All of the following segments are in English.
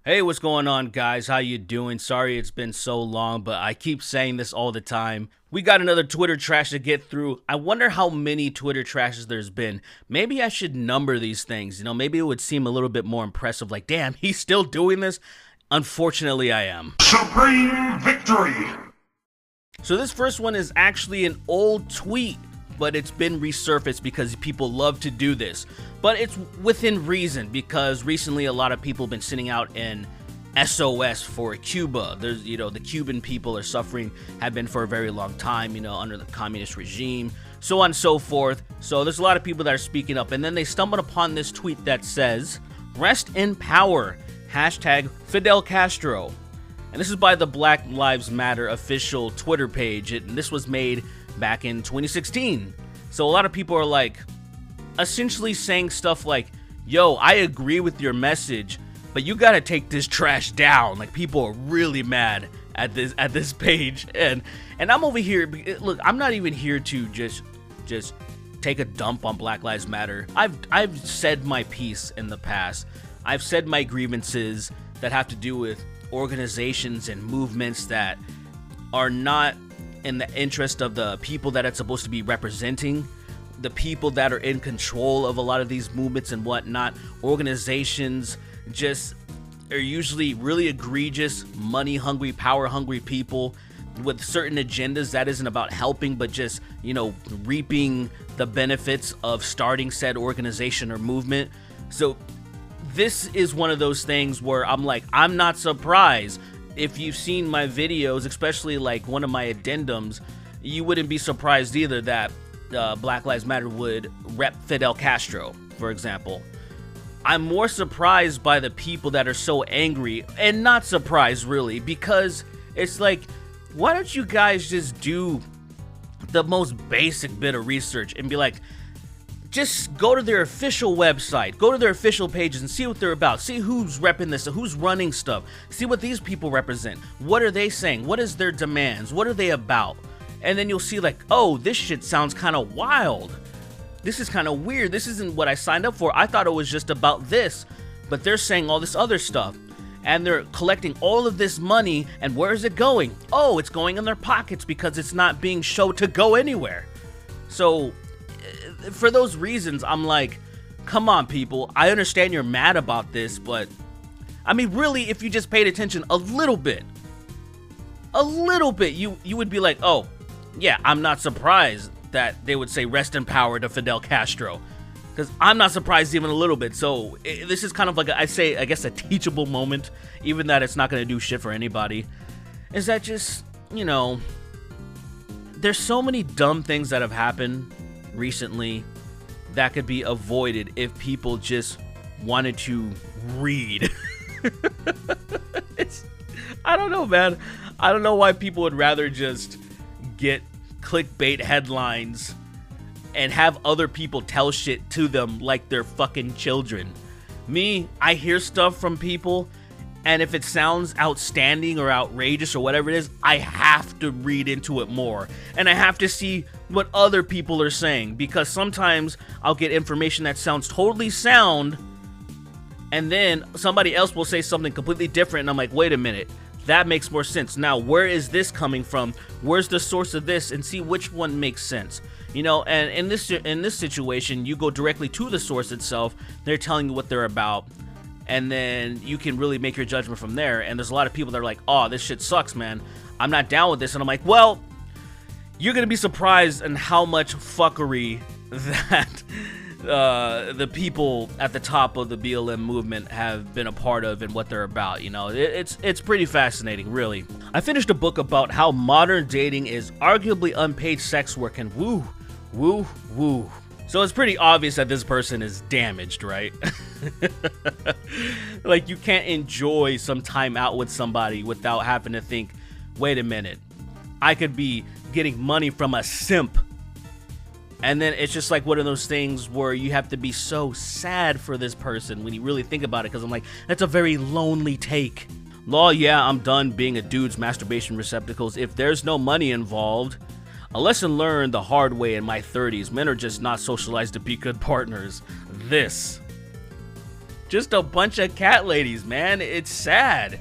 Hey, what's going on, guys? How you doing? Sorry it's been so long, but I keep saying this all the time. We got another Twitter trash to get through. I wonder how many Twitter trashes there's been. Maybe I should number these things. Maybe it would seem a little bit more impressive. Like, damn, he's still doing this? Unfortunately, I am. Supreme victory! So this first one is actually an old tweet, but it's been resurfaced because people love to do this. But it's within reason, because recently a lot of people have been sending out an SOS for Cuba. There's, the Cuban people are suffering, have been for a very long time, under the communist regime, so on and so forth. So there's a lot of people that are speaking up, and then they stumbled upon this tweet that says, "Rest in power, hashtag Fidel Castro." And this is by the Black Lives Matter official Twitter page, and this was made back in 2016. So a lot of people are like, essentially saying stuff like, yo, I agree with your message, but you gotta take this trash down. Like, people are really mad at this page, and I'm over here. Look, I'm not even here to just take a dump on Black Lives Matter. I've said my piece in the past. I've said my grievances that have to do with organizations and movements that are not in the interest of the people that it's supposed to be representing, the people that are in control of a lot of these movements and whatnot. Organizations just are usually really egregious, money-hungry, power-hungry people with certain agendas that isn't about helping, but just, reaping the benefits of starting said organization or movement. So this is one of those things where I'm like, I'm not surprised. If you've seen my videos, especially like one of my addendums, you wouldn't be surprised either that Black Lives Matter would rep Fidel Castro, for example. I'm more surprised by the people that are so angry, and not surprised really, because it's like, why don't you guys just do the most basic bit of research and be like, just go to their official website, go to their official pages and see what they're about. See who's repping this, who's running stuff. See what these people represent. What are they saying? What is their demands? What are they about? And then you'll see like, oh, this shit sounds kind of wild. This is kind of weird. This isn't what I signed up for. I thought it was just about this. But they're saying all this other stuff. And they're collecting all of this money. And where is it going? Oh, it's going in their pockets because it's not being shown to go anywhere. So for those reasons, I'm like, come on, people. I understand you're mad about this, but I mean, really, if you just paid attention a little bit, you would be like, oh, yeah, I'm not surprised that they would say rest in power to Fidel Castro, because I'm not surprised even a little bit. So this is kind of like, I guess a teachable moment, even that it's not going to do shit for anybody. Is that just, there's so many dumb things that have happened recently that could be avoided if people just wanted to read. I don't know, man. I don't know why people would rather just get clickbait headlines and have other people tell shit to them like they're fucking children. Me, I hear stuff from people, and if it sounds outstanding or outrageous or whatever it is, I have to read into it more. And I have to see what other people are saying, because sometimes I'll get information that sounds totally sound, and then somebody else will say something completely different, and I'm like, wait a minute, that makes more sense. Now, where is this coming from? Where's the source of this? And see which one makes sense. And in this situation, you go directly to the source itself. They're telling you what they're about, and then you can really make your judgment from there. And there's a lot of people that are like, oh, this shit sucks, man. I'm not down with this. And I'm like, well, you're going to be surprised in how much fuckery that the people at the top of the BLM movement have been a part of and what they're about. It's pretty fascinating, really. I finished a book about how modern dating is arguably unpaid sex work, and woo. So it's pretty obvious that this person is damaged, right? Like, you can't enjoy some time out with somebody without having to think, wait a minute, I could be getting money from a simp. And then it's just like one of those things where you have to be so sad for this person when you really think about it, because I'm like, that's a very lonely take. Law, yeah, I'm done being a dude's masturbation receptacles if there's no money involved. A lesson learned the hard way in my 30s. Men are just not socialized to be good partners. This just a bunch of cat ladies, man. It's sad.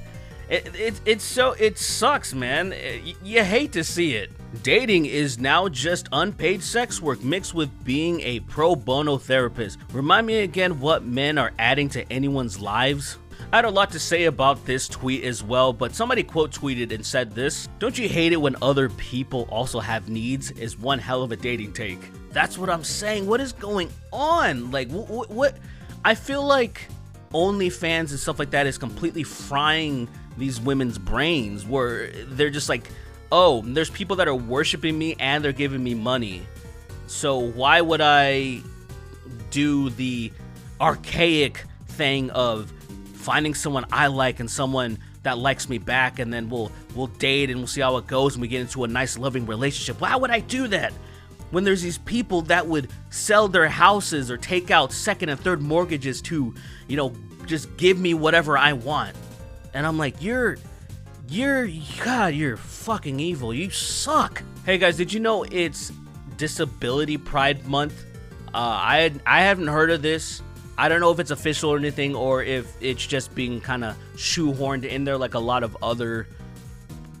It sucks, man. You hate to see it. Dating is now just unpaid sex work mixed with being a pro bono therapist. Remind me again what men are adding to anyone's lives? I had a lot to say about this tweet as well, but somebody quote tweeted and said this: "Don't you hate it when other people also have needs? Is one hell of a dating take." That's what I'm saying. What is going on? Like, what? I feel like OnlyFans and stuff like that is completely frying these women's brains, where they're just like, oh, there's people that are worshiping me and they're giving me money, so why would I do the archaic thing of finding someone I like and someone that likes me back, and then we'll date and we'll see how it goes and we get into a nice loving relationship? Why would I do that when there's these people that would sell their houses or take out second and third mortgages to, you know, just give me whatever I want? And I'm like, you're fucking evil. You suck. Hey guys, did you know it's Disability Pride Month? I haven't heard of this. I don't know if it's official or anything, or if it's just being kind of shoehorned in there like a lot of other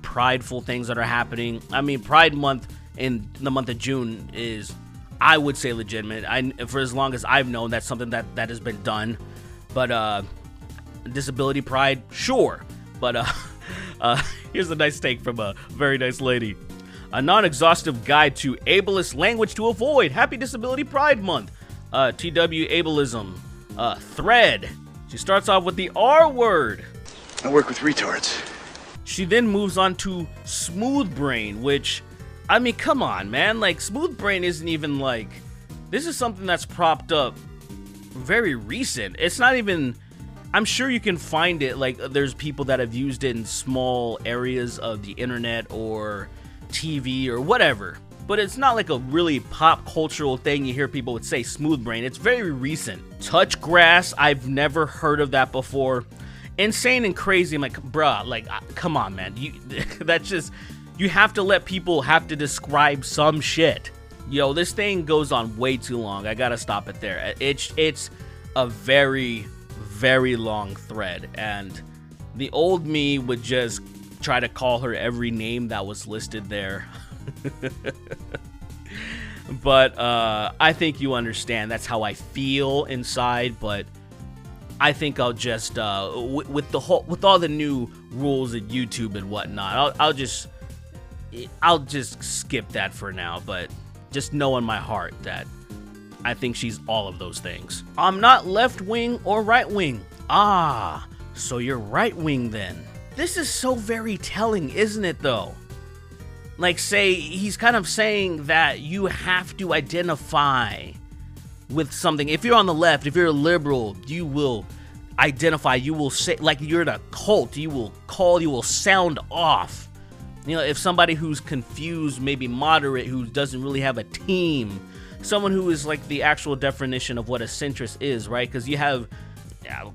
prideful things that are happening. I mean, Pride Month in the month of June is, I would say, legitimate. For as long as I've known, that's something that has been done. But Disability Pride, sure. But here's a nice take from a very nice lady. A non-exhaustive guide to ableist language to avoid. Happy Disability Pride Month. TW ableism. Thread. She starts off with the R word. I work with retards. She then moves on to smooth brain, which, I mean, come on, man. Like, smooth brain isn't even like, this is something that's propped up very recent. It's not even, I'm sure you can find it, like, there's people that have used it in small areas of the internet or TV or whatever, but it's not like a really pop cultural thing you hear people would say smooth brain. It's very recent. Touch grass, I've never heard of that before. Insane and crazy. I'm like, bruh, like, come on, man. That's just, you have to let people have to describe some shit. Yo, this thing goes on way too long. I gotta stop it there. It's a very, very long thread, and the old me would just try to call her every name that was listed there. But I think you understand. That's how I feel inside. But I think I'll just with all the new rules at YouTube and whatnot, I'll just skip that for now. But just know in my heart that I think she's all of those things. I'm not left wing or right wing. Ah, so you're right wing then. This is so very telling, isn't it though? Like, say, he's kind of saying that you have to identify with something. If you're on the left, if you're a liberal, you will identify, you will say, like you're in a cult, you will sound off. You know, if somebody who's confused, maybe moderate, who doesn't really have a team, someone who is like the actual definition of what a centrist is, right? Because you have,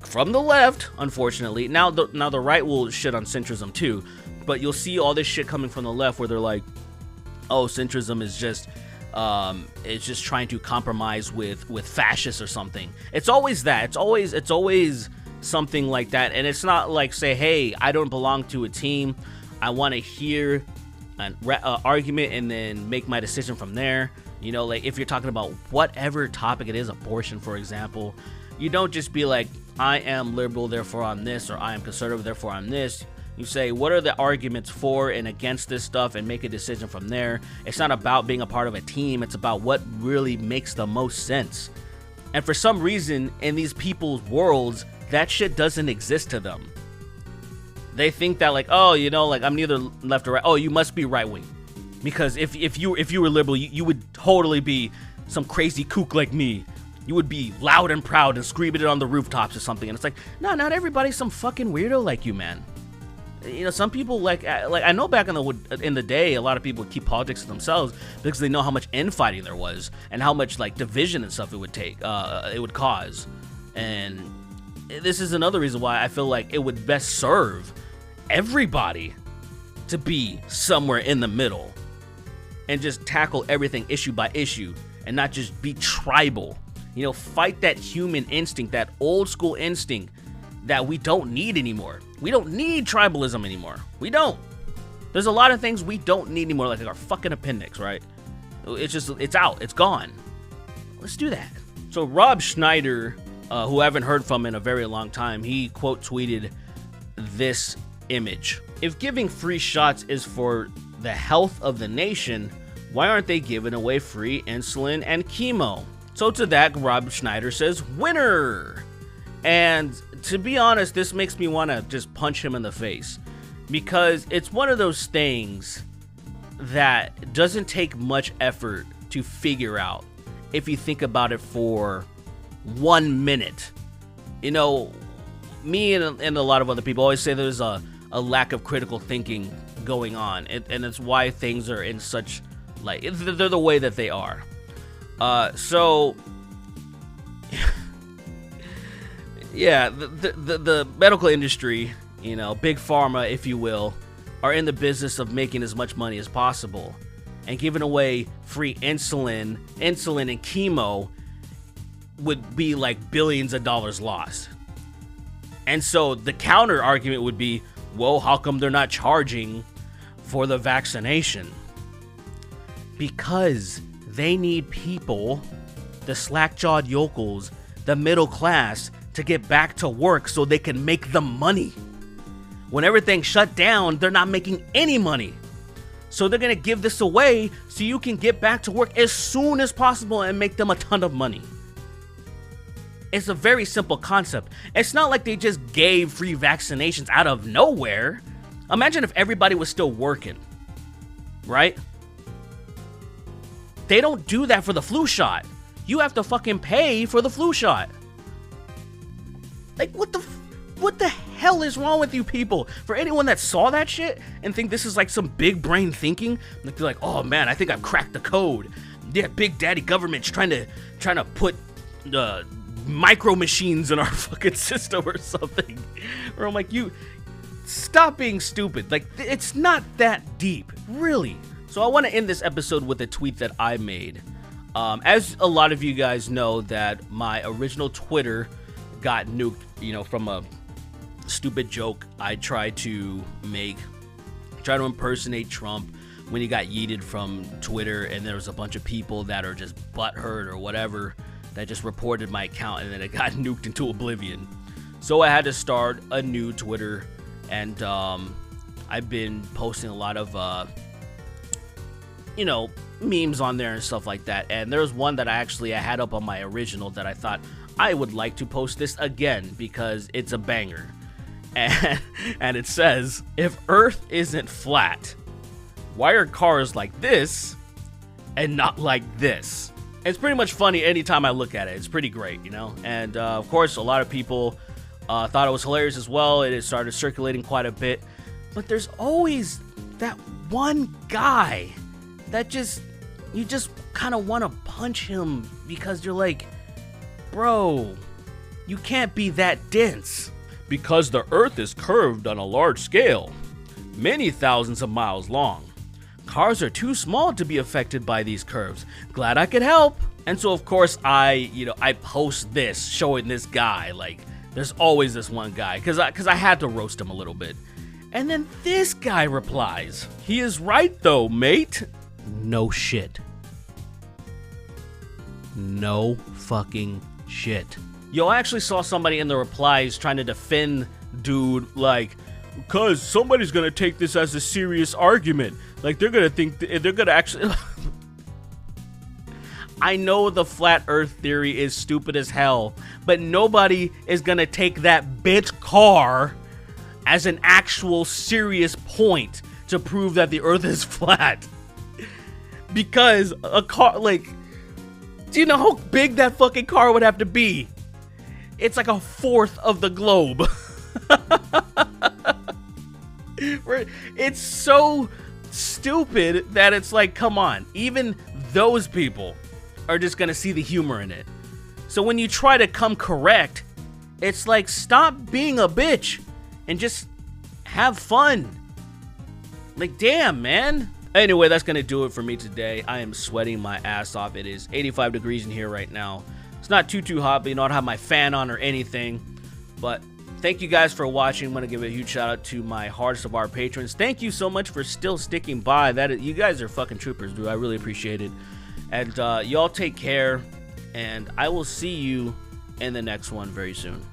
from the left, unfortunately, now the right will shit on centrism too, but you'll see all this shit coming from the left where they're like, oh, centrism is just it's just trying to compromise with fascists or something. It's always that. It's always something like that. And it's not like, say, hey, I don't belong to a team. I want to hear an argument and then make my decision from there. You know, like if you're talking about whatever topic it is, abortion, for example, you don't just be like, I am liberal, therefore I'm this, or I am conservative, therefore I'm this. You say, what are the arguments for and against this stuff, and make a decision from there. It's not about being a part of a team. It's about what really makes the most sense. And for some reason, in these people's worlds, that shit doesn't exist to them. They think that, like, oh, you know, like, I'm neither left or right. Oh, you must be right wing. Because if you were liberal, you would totally be some crazy kook like me. You would be loud and proud and screaming it on the rooftops or something. And it's like, no, not everybody's some fucking weirdo like you, man. You know, some people like I know back in the day, a lot of people would keep politics to themselves because they know how much infighting there was and how much like division and stuff it would cause. And this is another reason why I feel like it would best serve everybody to be somewhere in the middle and just tackle everything issue by issue and not just be tribal Fight that human instinct, that old school instinct that we don't need anymore. We don't need tribalism anymore. We don't. There's a lot of things we don't need anymore, like our fucking appendix, right? It's out. It's gone. Let's do that. So Rob Schneider, who I haven't heard from in a very long time, he quote tweeted this image. If giving free shots is for the health of the nation, why aren't they giving away free insulin and chemo? So to that, Rob Schneider says, winner! And to be honest, this makes me want to just punch him in the face, because it's one of those things that doesn't take much effort to figure out if you think about it for 1 minute. Me and a lot of other people always say there's a lack of critical thinking going on, and it's why things are in such, they're the way that they are. So yeah, the medical industry, big pharma, if you will, are in the business of making as much money as possible, and giving away free insulin and chemo would be like billions of dollars lost. And so the counter argument would be, well, how come they're not charging for the vaccination? Because they need people, the slack-jawed yokels, the middle class, to get back to work so they can make the money. When everything's shut down, they're not making any money. So they're gonna give this away so you can get back to work as soon as possible and make them a ton of money. It's a very simple concept. It's not like they just gave free vaccinations out of nowhere. Imagine if everybody was still working, right? They don't do that for the flu shot. You have to fucking pay for the flu shot. Like, what the hell is wrong with you people? For anyone that saw that shit and think this is like some big brain thinking, like they're like, oh man, I think I've cracked the code. Yeah, big daddy government's trying to put micro machines in our fucking system or something. Or I'm like, you stop being stupid. Like, it's not that deep, really. So I want to end this episode with a tweet that I made. As a lot of you guys know, that my original Twitter got nuked, from a stupid joke I tried to impersonate Trump when he got yeeted from Twitter, and there was a bunch of people that are just butthurt or whatever that just reported my account, and then it got nuked into oblivion. So I had to start a new Twitter, and I've been posting a lot of memes on there and stuff like that. And there was one that I had up on my original that I thought I would like to post this again because it's a banger. And it says, if Earth isn't flat, why are cars like this and not like this? It's pretty much funny anytime I look at it. It's pretty great, And of course, a lot of people thought it was hilarious as well. It started circulating quite a bit. But there's always that one guy that you just kind of want to punch him because you're like, bro, you can't be that dense. Because the Earth is curved on a large scale, many thousands of miles long. Cars are too small to be affected by these curves. Glad I could help. And so of course I post this showing this guy, like there's always this one guy, cause I had to roast him a little bit. And then this guy replies, he is right though, mate. No shit. No fucking shit. Yo, I actually saw somebody in the replies trying to defend dude, like, cause somebody's gonna take this as a serious argument. Like they're gonna actually. I know the flat earth theory is stupid as hell, but nobody is gonna take that bitch car as an actual serious point to prove that the earth is flat. Because a car, like, do you know how big that fucking car would have to be? It's like a fourth of the globe. It's so stupid that it's like, come on, even those people are just gonna see the humor in it. So when you try to come correct, it's like, stop being a bitch and just have fun. Like, damn, man. Anyway, that's gonna do it for me today. I am sweating my ass off. It is 85 degrees in here right now. It's not too hot, but you know, I don't have my fan on or anything. But thank you guys for watching. I'm going to give a huge shout out to my hardest of our patrons. Thank you so much for still sticking by. You guys are fucking troopers, dude. I really appreciate it. And y'all take care. And I will see you in the next one very soon.